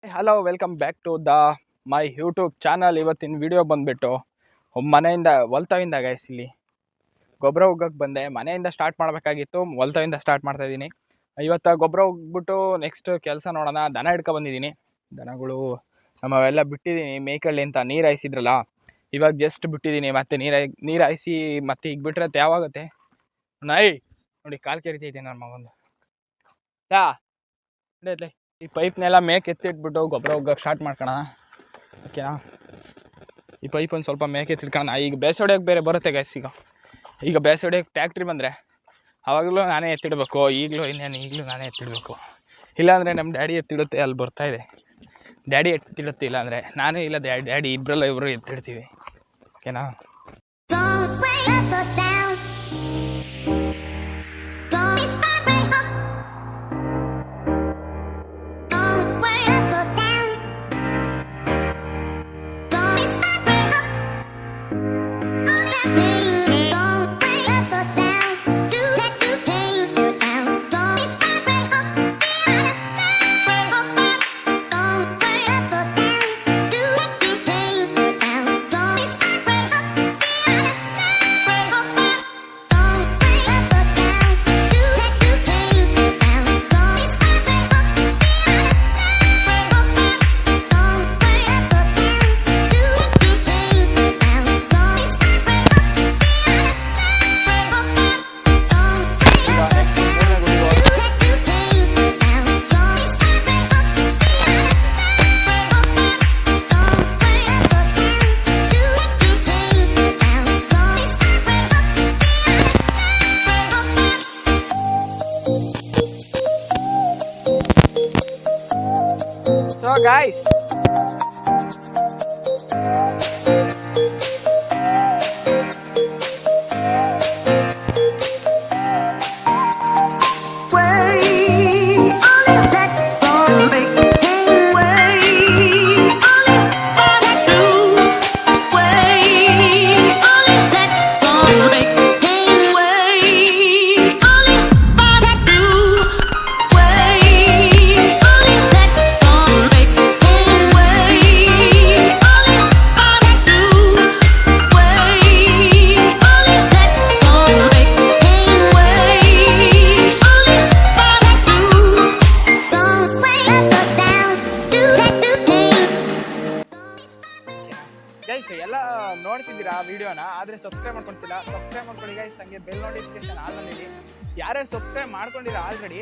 Hello, welcome back to my YouTube channel. ಇವತ್ತಿನ video ಬಂದುಬಿಟ್ಟು ಮನೆಯಿಂದ ಹೊಲ್ತಾವಿಂದ ಗೈಸ್. ಇಲ್ಲಿ ಗೊಬ್ಬರ ಹೋಗಕ್ಕೆ ಬಂದೆ. ಮನೆಯಿಂದ ಸ್ಟಾರ್ಟ್ ಮಾಡಬೇಕಾಗಿತ್ತು, ಹೊಲ್ತಾವಿಂದ ಸ್ಟಾರ್ಟ್ ಮಾಡ್ತಾಯಿದ್ದೀನಿ. ಇವತ್ತು ಗೊಬ್ಬರ ಹೋಗ್ಬಿಟ್ಟು ನೆಕ್ಸ್ಟ್ ಕೆಲಸ ನೋಡೋಣ. ದನ ಹಿಡ್ಕೊ ಬಂದಿದ್ದೀನಿ. ದನಗಳು ನಮ್ಮವೆಲ್ಲ ಬಿಟ್ಟಿದ್ದೀನಿ ಮೇಯ್ಕಳ್ಳಿ ಅಂತ. ನೀರು ಹಾಯಿಸಿದ್ರಲ್ಲ, ಇವಾಗ ಜಸ್ಟ್ ಬಿಟ್ಟಿದ್ದೀನಿ. ಮತ್ತೆ ನೀರು ಹಾಯಿಸಿ ಮತ್ತೆ ಈಗ ಬಿಟ್ಟರೆ ಯಾವಾಗುತ್ತೆ ನಾಯಿ ನೋಡಿ. ಕಾಲು ಕೆರಿತೈತೆ ನನ್ನ ಮಗಂದು. ನಡೆಯತ್ಲೆ ಈ ಪೈಪ್ನೆಲ್ಲ ಮೇಕೆ ಎತ್ತಿಟ್ಬಿಟ್ಟು ಗೊಬ್ಬರ ಹೋಗಕ್ಕೆ ಸ್ಟಾರ್ಟ್ ಮಾಡ್ಕೋಣ. ಓಕೆನಾ? ಈ ಪೈಪ್ ಒಂದು ಸ್ವಲ್ಪ ಮೇಕೆ ಎತ್ತಿಟ್ಕೋಣ. ಈಗ ಬೇಸೆ ಹೊಡ್ಯೋಕ್ಕೆ ಬೇರೆ ಬರುತ್ತೆ ಗೈಸ್. ಈಗ ಬೇಸೆ ಹೊಡ್ಯೋಕ್ಕೆ ಟ್ಯಾಕ್ಟ್ರಿ ಬಂದರೆ ಆವಾಗಲೂ ನಾನೇ ಎತ್ತಿಡಬೇಕು. ಈಗಲೂ ನಾನೇ ಎತ್ತಿಡಬೇಕು. ಇಲ್ಲಾಂದರೆ ನಮ್ಮ ಡ್ಯಾಡಿ ಎತ್ತಿಡುತ್ತೆ, ಅಲ್ಲಿ ಬರ್ತಾಯಿದೆ. ಡ್ಯಾಡಿ ಎತ್ತಿಡುತ್ತೆ, ಇಲ್ಲಾಂದರೆ ನಾನು ಇಲ್ಲ ಡ್ಯಾಡಿ ಇಬ್ಬರು ಎತ್ತಿಡ್ತೀವಿ. ಓಕೆನಾ? So guys, ಎಲ್ಲ ನೋಡ್ತಿದ್ದೀರಾ ವಿಡಿಯೋನ, ಆದರೆ ಸಬ್ಸ್ಕ್ರೈಬ್ ಮಾಡ್ಕೊಳ್ತಿಲ್ಲ. ಸಬ್ಸ್ಕ್ರೈಬ್ ಮಾಡ್ಕೊಳ್ಳಿ ಗೈಸ್. ಹಂಗೆ ಬೆಲ್ ನೋಟಿಫಿಕೇಶನ್ ಆಲ್ನಲ್ಲಿ. ಯಾರ್ಯಾರು ಸಬ್ಸ್ಕ್ರೈಬ್ ಮಾಡ್ಕೊಂಡಿಲ್ಲ ಆಲ್ರೆಡಿ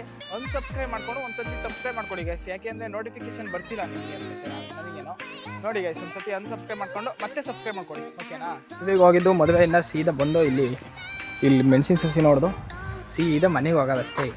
ಸಬ್ಸ್ಕ್ರೈಬ್ ಮಾಡ್ಕೊಂಡು ಒಂದ್ಸತಿ ಸಬ್ಸ್ಕ್ರೈಬ್ ಮಾಡ್ಕೊಳ್ಳಿ ಗೈಸ್. ಯಾಕೆಂದರೆ ನೋಟಿಫಿಕೇಶನ್ ಬರ್ತಿಲ್ಲ ನಿಮಗೆ ನನಗೇನೋ. ನೋಡಿ ಗೈಸ್, ಒಂದ್ಸತಿ ಅನ್ಸಬ್ಸ್ಕ್ರೈಬ್ ಮಾಡ್ಕೊಂಡು ಮತ್ತೆ ಸಬ್ಸ್ಕ್ರೈಬ್ ಮಾಡ್ಕೊಳ್ಳಿ. ಓಕೆನಾ? ಇಲ್ಲಿಗೆ ಹೋಗಿದ್ದು ಮದುವೆಯಿಂದ ಸೀದಾ ಬಂದು ಇಲ್ಲಿ ಮೆಣಸಿನ ಸಸಿ ನೋಡ್ದು ಸೀದಾ ಮನೆಗೆ ಹೋಗೋದಷ್ಟೇ.